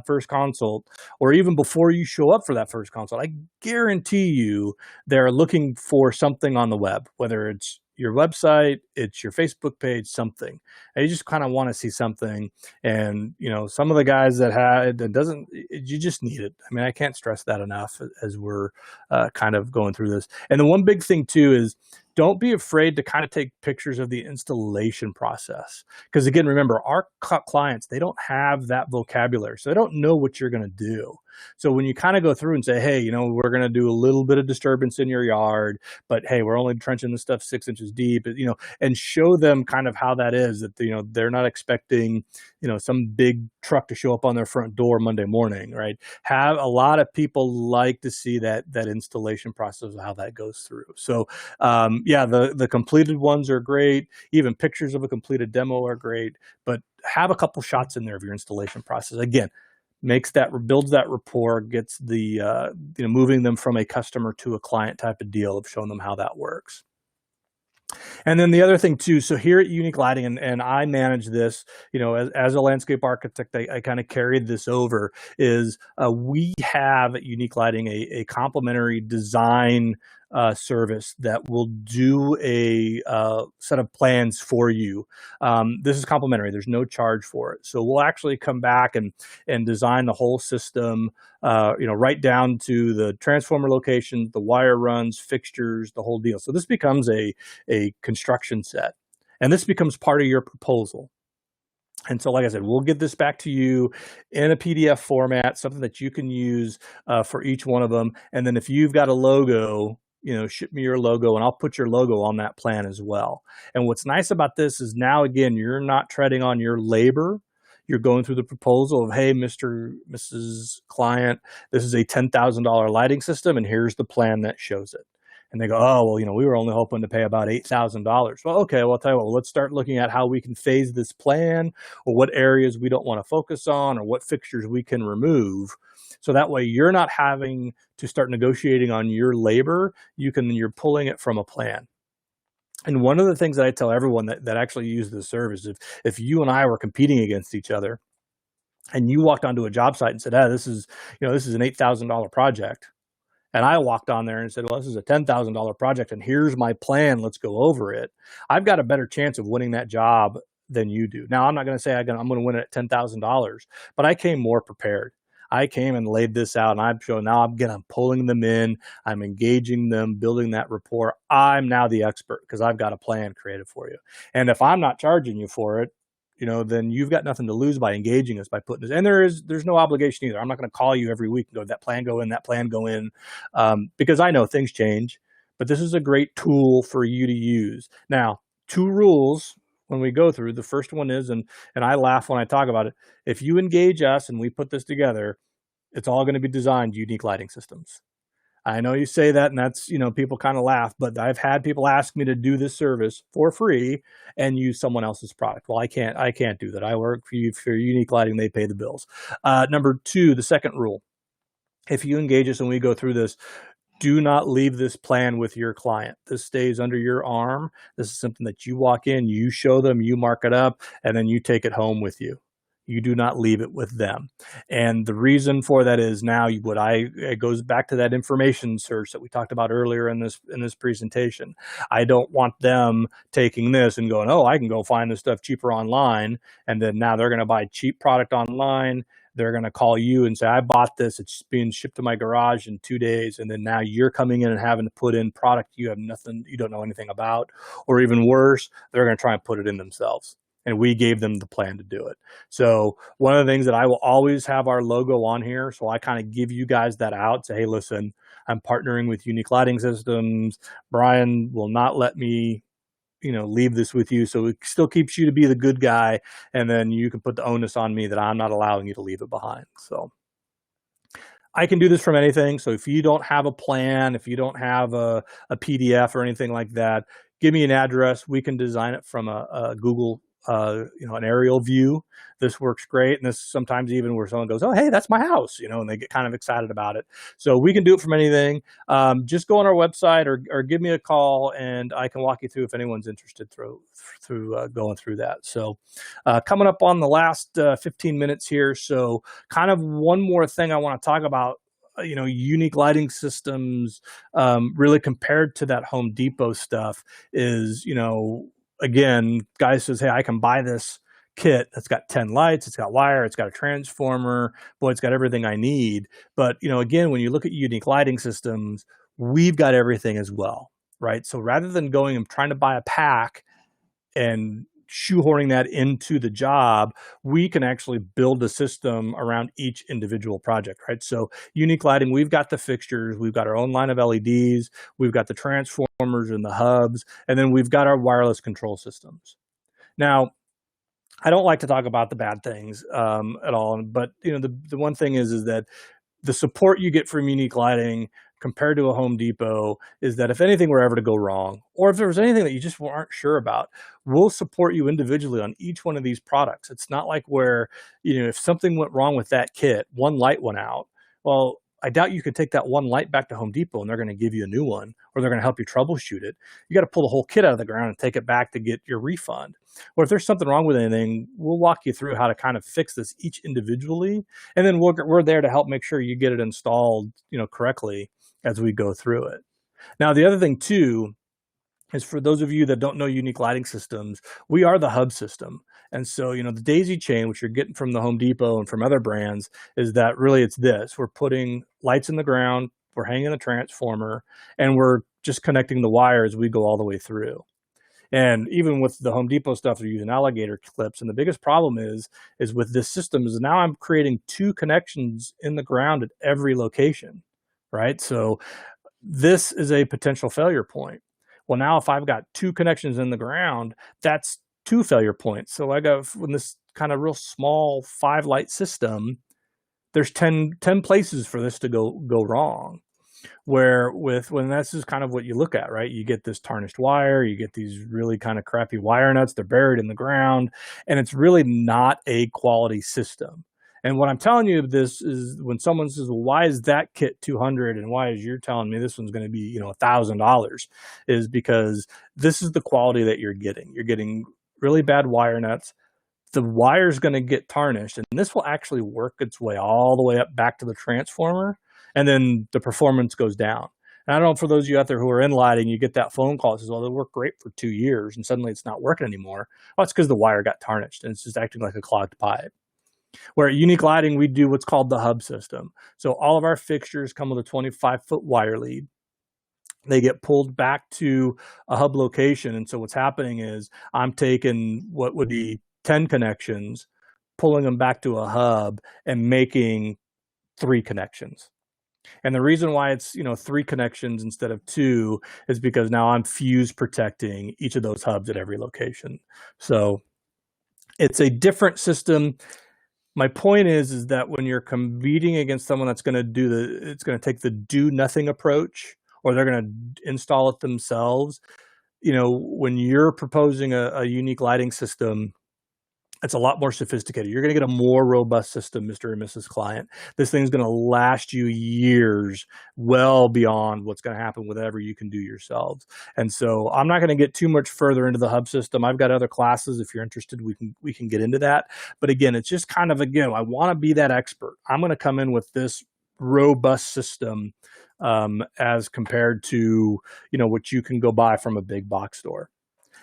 S1: first consult, or even before you show up for that first consult, I guarantee you they're looking for something on the web, whether it's your website, it's your Facebook page, something. And you just kind of want to see something. And, some of the guys that had, it doesn't, you just need it. I mean, I can't stress that enough as we're kind of going through this. And the one big thing too is, don't be afraid to kind of take pictures of the installation process. Because again, remember, our clients, they don't have that vocabulary. So they don't know what you're going to do. So when you kind of go through and say, hey, we're going to do a little bit of disturbance in your yard, but hey, we're only trenching this stuff 6 inches deep, and show them kind of how that is, that, they're not expecting, some big truck to show up on their front door Monday morning, right? Have a lot of people like to see that installation process of how that goes through. So, yeah, the completed ones are great. Even pictures of a completed demo are great, but have a couple shots in there of your installation process. Again, builds that rapport, gets the moving them from a customer to a client type of deal of showing them how that works. And then the other thing too, so here at Unique Lighting, and I manage this, as a landscape architect, I kind of carried this over, is we have at Unique Lighting a complimentary design service that will do a set of plans for you. This is complimentary. There's no charge for it. So we'll actually come back and design the whole system, right down to the transformer location, the wire runs, fixtures, the whole deal. So this becomes a construction set, and this becomes part of your proposal. And so, like I said, we'll get this back to you in a PDF format, something that you can use for each one of them. And then if you've got a logo, ship me your logo, and I'll put your logo on that plan as well. And what's nice about this is now, again, you're not treading on your labor. You're going through the proposal of, hey, Mrs. Client, this is a $10,000 lighting system, and here's the plan that shows it. And they go, oh, well, we were only hoping to pay about $8,000. Well, okay, well, I'll tell you what, let's start looking at how we can phase this plan, or what areas we don't want to focus on, or what fixtures we can remove. So that way you're not having to start negotiating on your labor. You're pulling it from a plan. And one of the things that I tell everyone that actually uses this service, if you and I were competing against each other, and you walked onto a job site and said, this is an $8,000 project, and I walked on there and said, well, this is a $10,000 project, and here's my plan, let's go over it, I've got a better chance of winning that job than you do. Now, I'm not going to say I'm going to win it at $10,000, but I came more prepared. I came and laid this out, and I'm showing now, I'm pulling them in, I'm engaging them, building that rapport. I'm now the expert because I've got a plan created for you. And if I'm not charging you for it, then you've got nothing to lose by engaging us, by putting this. And there's no obligation either. I'm not going to call you every week and go, that plan go in, because I know things change, but this is a great tool for you to use. Now, 2 rules when we go through. The first one is, and I laugh when I talk about it, if you engage us and we put this together, it's all going to be designed Unique Lighting Systems. I know you say that, and that's, people kind of laugh, but I've had people ask me to do this service for free and use someone else's product. Well, I can't do that. I work for you for Unique Lighting. They pay the bills. Number 2, the second rule, if you engage us and we go through this, do not leave this plan with your client. This stays under your arm. This is something that you walk in, you show them, you mark it up, and then you take it home with you. You do not leave it with them. And the reason for that is now it goes back to that information search that we talked about earlier in this presentation. I don't want them taking this and going, oh, I can go find this stuff cheaper online. And then now they're going to buy cheap product online. They're going to call you and say, I bought this, it's being shipped to my garage in 2 days. And then now you're coming in and having to put in product you don't know anything about, or even worse, they're going to try and put it in themselves. And we gave them the plan to do it. So one of the things that I will always have our logo on here. So I kind of give you guys that out. Say, hey, listen, I'm partnering with Unique Lighting Systems. Brian will not let me, leave this with you. So it still keeps you to be the good guy. And then you can put the onus on me that I'm not allowing you to leave it behind. So I can do this from anything. So if you don't have a plan, if you don't have a PDF or anything like that, give me an address. We can design it from a Google an aerial view. This works great. And this sometimes even where someone goes, oh, hey, that's my house, and they get kind of excited about it. So we can do it from anything. Just go on our website or give me a call and I can walk you through if anyone's interested through going through that. So coming up on the last 15 minutes here. So kind of one more thing I want to talk about, unique lighting systems, really compared to that Home Depot stuff is, again, guy says, hey, I can buy this kit that's got 10 lights, it's got wire, it's got a transformer, boy, it's got everything I need. But, again, when you look at unique lighting systems, we've got everything as well, right? So rather than going and trying to buy a pack and shoehorning that into the job, we can actually build a system around each individual project, right? So unique lighting, we've got the fixtures, we've got our own line of LEDs, we've got the transformers and the hubs, and then we've got our wireless control systems. Now, I don't like to talk about the bad things at all, but the one thing is that the support you get from unique lighting compared to a Home Depot is that if anything were ever to go wrong, or if there was anything that you just aren't sure about, we'll support you individually on each one of these products. It's not like where, if something went wrong with that kit, one light went out, well, I doubt you could take that one light back to Home Depot and they're going to give you a new one, or they're going to help you troubleshoot it. You got to pull the whole kit out of the ground and take it back to get your refund. Or if there's something wrong with anything, we'll walk you through how to kind of fix this each individually. And then we're there to help make sure you get it installed, correctly as we go through it. Now, the other thing too, is for those of you that don't know unique lighting systems, we are the hub system. And so, the daisy chain, which you're getting from the Home Depot and from other brands, is that really it's this. We're putting lights in the ground, we're hanging a transformer, and we're just connecting the wire as we go all the way through. And even with the Home Depot stuff, they're using alligator clips. And the biggest problem is with this system is now I'm creating 2 connections in the ground at every location, right? So this is a potential failure point. Well, now if I've got 2 connections in the ground, that's 2 failure points. So I got, in this kind of real small 5 light system, there's 10 places for this to go wrong. Where when this is kind of what you look at, right? You get this tarnished wire, you get these really kind of crappy wire nuts, they're buried in the ground, and it's really not a quality system. And what I'm telling you this is when someone says, well, why is that kit $200 and why is you're telling me this one's going to be, $1,000, is because this is the quality that you're getting. You're getting really bad wire nuts. The wire's going to get tarnished, and this will actually work its way all the way up back to the transformer, and then the performance goes down. And I don't know, for those of you out there who are in lighting, you get that phone call that says, well, they work great for 2 years, and suddenly it's not working anymore. Well, it's because the wire got tarnished, and it's just acting like a clogged pipe. Where at Unique Lighting, we do what's called the hub system. So all of our fixtures come with a 25-foot wire lead. They get pulled back to a hub location. And so what's happening is I'm taking what would be 10 connections, pulling them back to a hub and making 3 connections. And the reason why it's, 3 connections instead of 2 is because now I'm fuse protecting each of those hubs at every location. So it's a different system. My point is that when you're competing against someone that's going to it's going to take the do nothing approach, or they're going to install it themselves, when you're proposing a unique lighting system, it's a lot more sophisticated. You're going to get a more robust system, Mr. and Mrs. Client. This thing's going to last you years, well beyond what's going to happen with whatever you can do yourselves. And so I'm not going to get too much further into the hub system. I've got other classes. If you're interested, we can get into that. But again, it's just kind of, I want to be that expert. I'm going to come in with this robust system as compared to, what you can go buy from a big box store.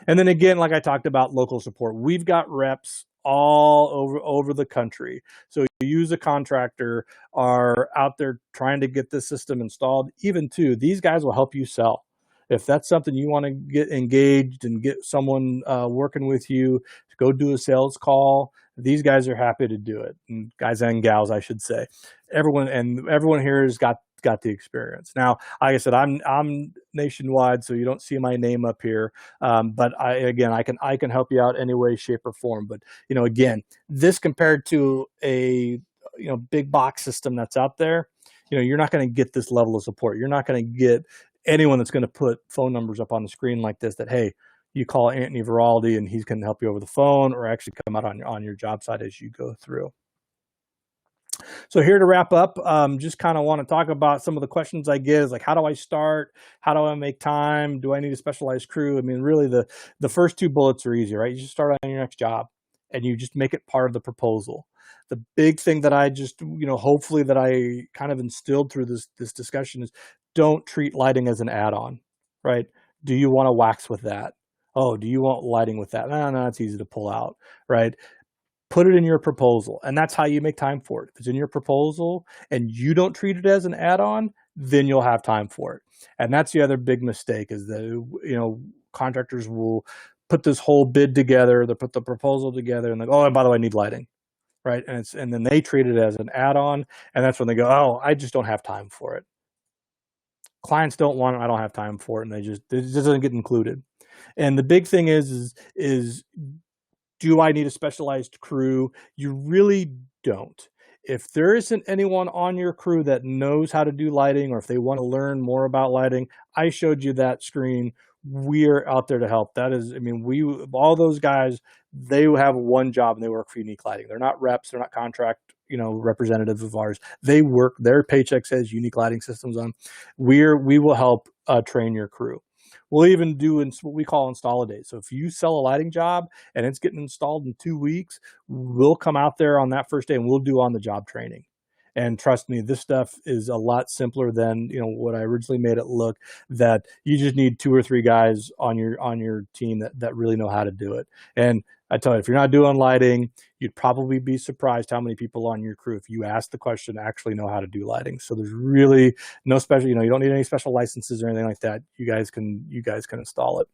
S1: And then again, like I talked about, local support. We've got reps all over the country. So you use a contractor, are out there trying to get this system installed. Even too, these guys will help you sell. If that's something you want to get engaged and get someone working with you to go do a sales call, these guys are happy to do it. And guys and gals, I should say. Everyone here has got the experience. Now, like I said, I'm nationwide, so you don't see my name up here. But I can help you out any way, shape, or form. But again, this compared to a big box system that's out there, you're not going to get this level of support. You're not going to get anyone that's going to put phone numbers up on the screen like this that, hey, you call Anthony Viraldi and he can help you over the phone or actually come out on your job site as you go through. So here to wrap up, just kind of want to talk about some of the questions I get is like, how do I start? How do I make time? Do I need a specialized crew? I mean, really the first two bullets are easy, right? You just start on your next job and you just make it part of the proposal. The big thing that I just, hopefully that I kind of instilled through this discussion is don't treat lighting as an add-on, right? Do you want to wax with that? Oh, do you want lighting with that? No, it's easy to pull out, right? Put it in your proposal, and that's how you make time for it. If it's in your proposal and you don't treat it as an add-on, then you'll have time for it. And that's the other big mistake is that, contractors will put this whole bid together, they put the proposal together and like, oh, by the way, I need lighting, right? And then they treat it as an add-on, and that's when they go, oh, I just don't have time for it. Clients don't want it, I don't have time for it, and it just doesn't get included. And the big thing is do I need a specialized crew? You really don't. If there isn't anyone on your crew that knows how to do lighting, or if they want to learn more about lighting, I showed you that screen. We're out there to help. That is, all those guys, they have one job and they work for Unique Lighting. They're not reps, they're not contract, representatives of ours. They work, their paycheck says Unique Lighting Systems on. We will help train your crew. We'll even do what we call install a date. So if you sell a lighting job and it's getting installed in 2 weeks, we'll come out there on that first day and we'll do on the job training. And trust me, this stuff is a lot simpler than what I originally made it look. That you just need 2 or 3 guys on your team that really know how to do it. And I tell you, if you're not doing lighting, you'd probably be surprised how many people on your crew, if you ask the question, actually know how to do lighting. So there's really no special, you don't need any special licenses or anything like that. You guys can install it.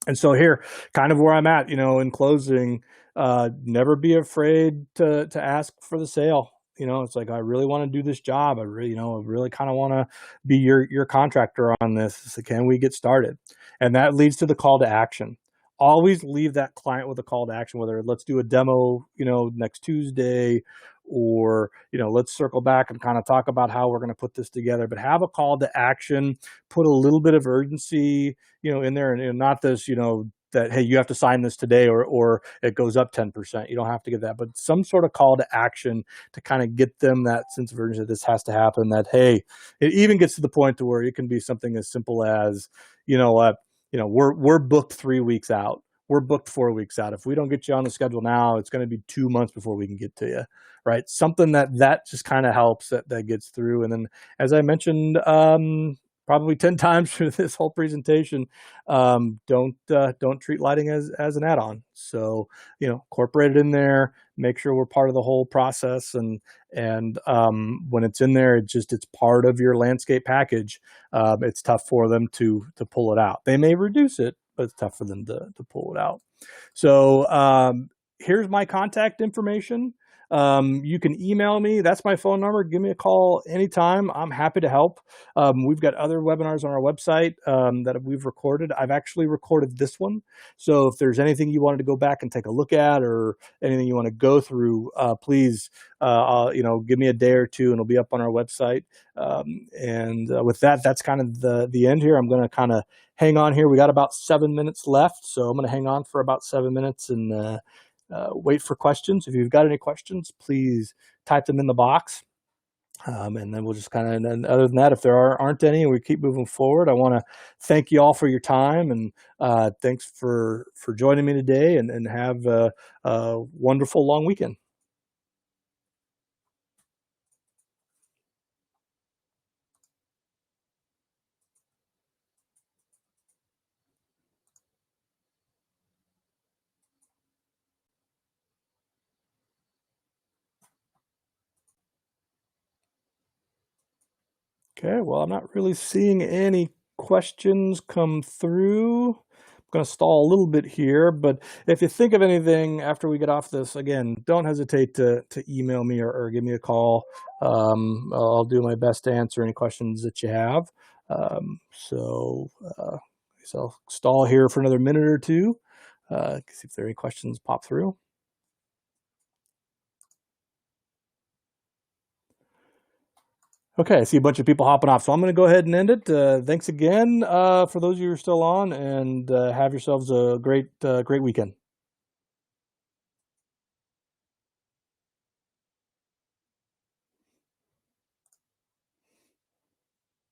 S1: And so here, kind of where I'm at, in closing, never be afraid to ask for the sale. It's like, I really want to do this job. I really kind of want to be your contractor on this. So can we get started? And that leads to the call to action. Always leave that client with a call to action, whether let's do a demo, next Tuesday, or, let's circle back and kind of talk about how we're going to put this together, but have a call to action, put a little bit of urgency, in there, and not this, that, hey, you have to sign this today or it goes up 10%. You don't have to get that, but some sort of call to action to kind of get them that sense of urgency that this has to happen, that, hey, it even gets to the point to where it can be something as simple as, we're booked 3 weeks out. We're booked 4 weeks out. If we don't get you on the schedule now, it's going to be 2 months before we can get to you, right? Something that just kind of helps that gets through. And then, as I mentioned, probably 10 times through this whole presentation, don't treat lighting as an add-on. So, incorporate it in there, make sure we're part of the whole process. And when it's in there, it's part of your landscape package. It's tough for them to pull it out. They may reduce it, but it's tough for them to pull it out. So here's my contact information. You can email me. That's my phone number. Give me a call anytime. I'm happy to help. We've got other webinars on our website that we've recorded. I've actually recorded this one. So if there's anything you wanted to go back and take a look at, or anything you want to go through, please, give me a day or two and it'll be up on our website. With that, that's kind of the end here. I'm going to kind of hang on here. We got about 7 minutes left. So I'm going to hang on for about 7 minutes and wait for questions. If you've got any questions, please type them in the box. And then we'll just kind of, and other than that, if there aren't any, we keep moving forward. I want to thank you all for your time, and thanks for joining me today, and have a wonderful long weekend. Okay, well, I'm not really seeing any questions come through. I'm going to stall a little bit here, but if you think of anything after we get off this, again, don't hesitate to email me or give me a call. I'll do my best to answer any questions that you have. So I'll stall here for another minute or two, see if there are any questions pop through. Okay, I see a bunch of people hopping off, so I'm going to go ahead and end it. Thanks again for those of you who are still on, and have yourselves a great weekend.